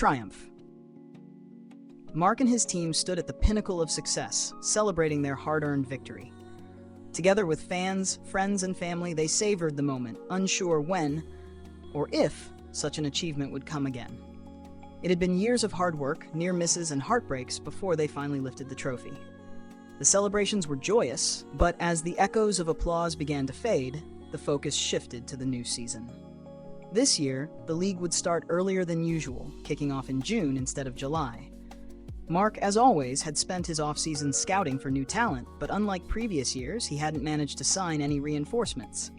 Triumph. Mark and his team stood at the pinnacle of success, celebrating their hard-earned victory. Together with fans, friends, and family, they savored the moment, unsure when or if such an achievement would come again. It had been years of hard work, near misses, and heartbreaks before they finally lifted the trophy. The celebrations were joyous, but as the echoes of applause began to fade, the focus shifted to the new season. This year, the league would start earlier than usual, kicking off in June instead of July. Mark, as always, had spent his off-season scouting for new talent, but unlike previous years, he hadn't managed to sign any reinforcements.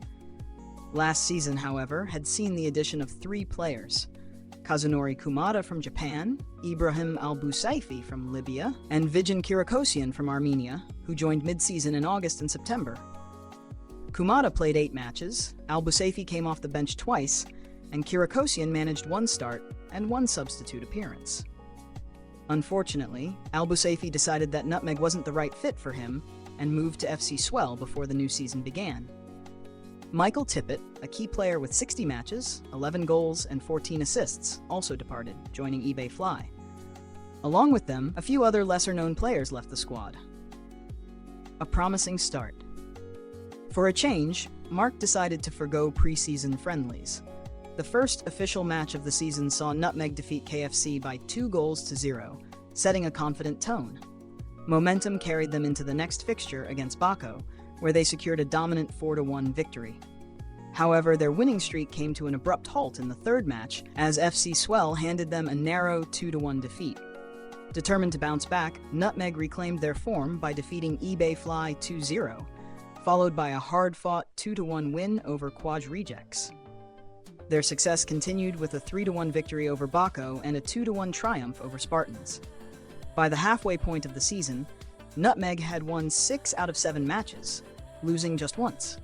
Last season, however, had seen the addition of 3 players: Kazunori Kumada from Japan, Ibrahim Al-Busaifi from Libya, and Vijan Kirakosian from Armenia, who joined mid-season in August and September. Kumada played 8 matches, Al-Busaifi came off the bench twice, and Kirakosian managed 1 start and 1 substitute appearance. Unfortunately, Al-Busaifi decided that Nutmeg wasn't the right fit for him and moved to FC Swell before the new season began. Michael Tippett, a key player with 60 matches, 11 goals, and 14 assists, also departed, joining eBay Fly. Along with them, a few other lesser-known players left the squad. A promising start. For a change, Mark decided to forgo preseason friendlies. The first official match of the season saw Nutmeg defeat KFC by 2-0, setting a confident tone. Momentum carried them into the next fixture against Bako, where they secured a dominant 4-1 victory. However, their winning streak came to an abrupt halt in the third match, as FC Swell handed them a narrow 2-1 defeat. Determined to bounce back, Nutmeg reclaimed their form by defeating eBay Fly 2-0, followed by a hard-fought 2-1 win over Quad Rejects. Their success continued with a 3-1 victory over Bako and a 2-1 triumph over Spartans. By the halfway point of the season, Nutmeg had won 6 out of 7 matches, losing just once.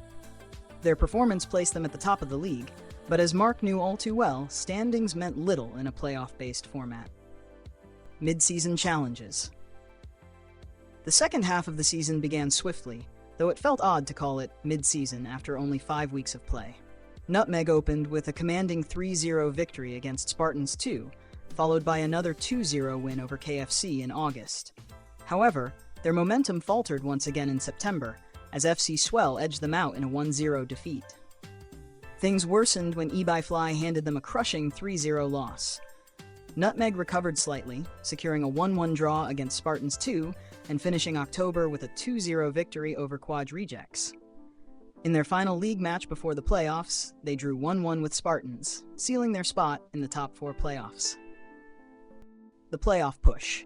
Their performance placed them at the top of the league, but as Mark knew all too well, standings meant little in a playoff-based format. Mid-season challenges. The second half of the season began swiftly, though it felt odd to call it mid-season after only 5 weeks of play. Nutmeg opened with a commanding 3-0 victory against Spartans 2, followed by another 2-0 win over KFC in August. However, their momentum faltered once again in September, as FC Swell edged them out in a 1-0 defeat. Things worsened when eBay Fly handed them a crushing 3-0 loss. Nutmeg recovered slightly, securing a 1-1 draw against Spartans 2 and finishing October with a 2-0 victory over Quad Rejects. In their final league match before the playoffs, they drew 1-1 with Spartans, sealing their spot in the top 4 playoffs. The playoff push.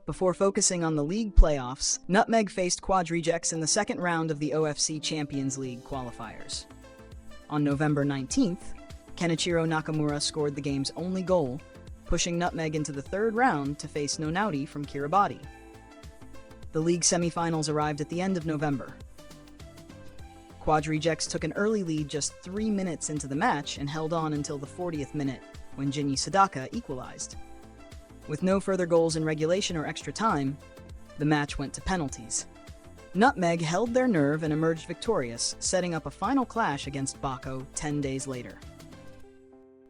Before focusing on the league playoffs, Nutmeg faced Quad Rejects in the second round of the OFC Champions League Qualifiers. On November 19th, Kenichiro Nakamura scored the game's only goal, pushing Nutmeg into the third round to face Nonaudi from Kiribati. The league semifinals arrived at the end of November. Quad Rejects took an early lead just 3 minutes into the match and held on until the 40th minute, when Jinyi Sadaka equalized. With no further goals in regulation or extra time, the match went to penalties. Nutmeg held their nerve and emerged victorious, setting up a final clash against Bako 10 days later.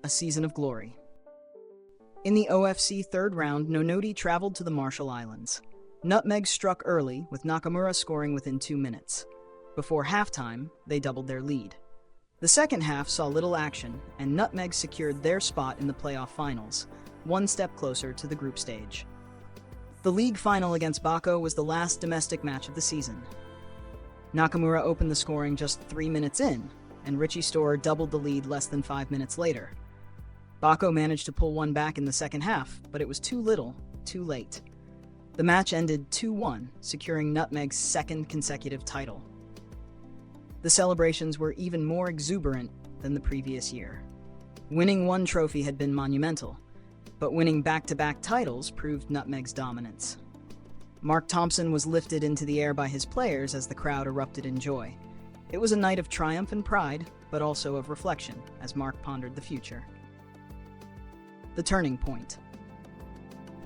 A season of glory. In the OFC third round, Nonaudi traveled to the Marshall Islands. Nutmeg struck early, with Nakamura scoring within 2 minutes. Before halftime, they doubled their lead. The second half saw little action, and Nutmeg secured their spot in the playoff finals, 1 step closer to the group stage. The league final against Bako was the last domestic match of the season. Nakamura opened the scoring just 3 minutes in, and Richie Storer doubled the lead less than 5 minutes later. Bako managed to pull one back in the second half, but it was too little, too late. The match ended 2-1, securing Nutmeg's second consecutive title. The celebrations were even more exuberant than the previous year. Winning 1 trophy had been monumental, but winning back-to-back titles proved Nutmeg's dominance. Mark Thompson was lifted into the air by his players as the crowd erupted in joy. It was a night of triumph and pride, but also of reflection, as Mark pondered the future. The turning point.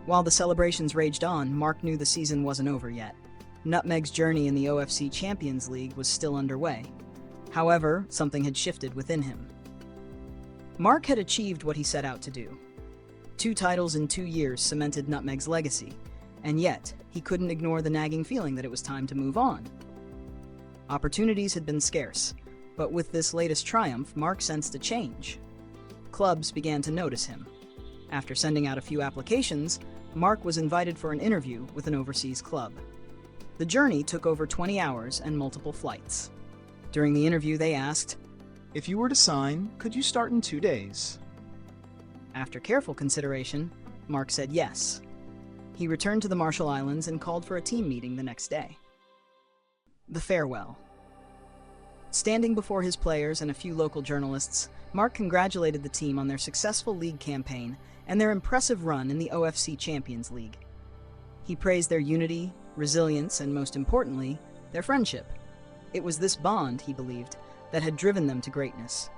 While the celebrations raged on, Mark knew the season wasn't over yet. Nutmeg's journey in the OFC Champions League was still underway. However, something had shifted within him. Mark had achieved what he set out to do. 2 titles in 2 years cemented Nutmeg's legacy, and yet he couldn't ignore the nagging feeling that it was time to move on. Opportunities had been scarce, but with this latest triumph, Mark sensed a change. Clubs began to notice him. After sending out a few applications, Mark was invited for an interview with an overseas club. The journey took over 20 hours and multiple flights. During the interview, they asked, "If you were to sign, could you start in 2 days?" After careful consideration, Mark said yes. He returned to the Marshall Islands and called for a team meeting the next day. The farewell. Standing before his players and a few local journalists, Mark congratulated the team on their successful league campaign and their impressive run in the OFC Champions League. He praised their unity, resilience, and most importantly, their friendship. It was this bond, he believed, that had driven them to greatness.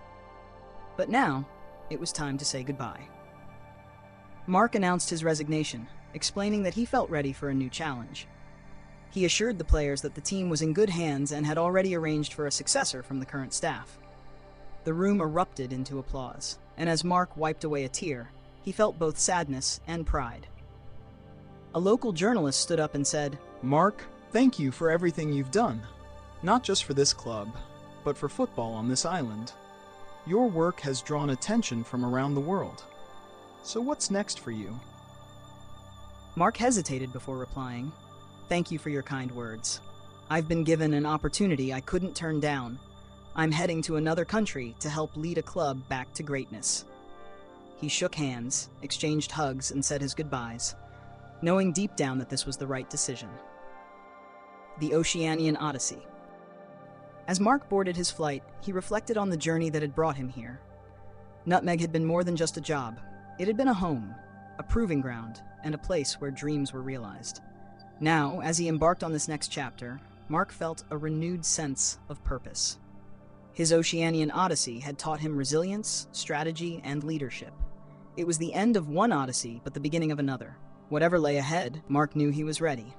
But now, it was time to say goodbye. Mark announced his resignation, explaining that he felt ready for a new challenge. He assured the players that the team was in good hands and had already arranged for a successor from the current staff. The room erupted into applause, and as Mark wiped away a tear, he felt both sadness and pride. A local journalist stood up and said, "Mark, thank you for everything you've done. Not just for this club, but for football on this island. Your work has drawn attention from around the world. So what's next for you?" Mark hesitated before replying, "Thank you for your kind words. I've been given an opportunity I couldn't turn down. I'm heading to another country to help lead a club back to greatness." He shook hands, exchanged hugs, and said his goodbyes, knowing deep down that this was the right decision. The Oceanian Odyssey. As Mark boarded his flight, he reflected on the journey that had brought him here. Nutmeg had been more than just a job. It had been a home, a proving ground, and a place where dreams were realized. Now, as he embarked on this next chapter, Mark felt a renewed sense of purpose. His Oceanian Odyssey had taught him resilience, strategy, and leadership. It was the end of one Odyssey, but the beginning of another. Whatever lay ahead, Mark knew he was ready.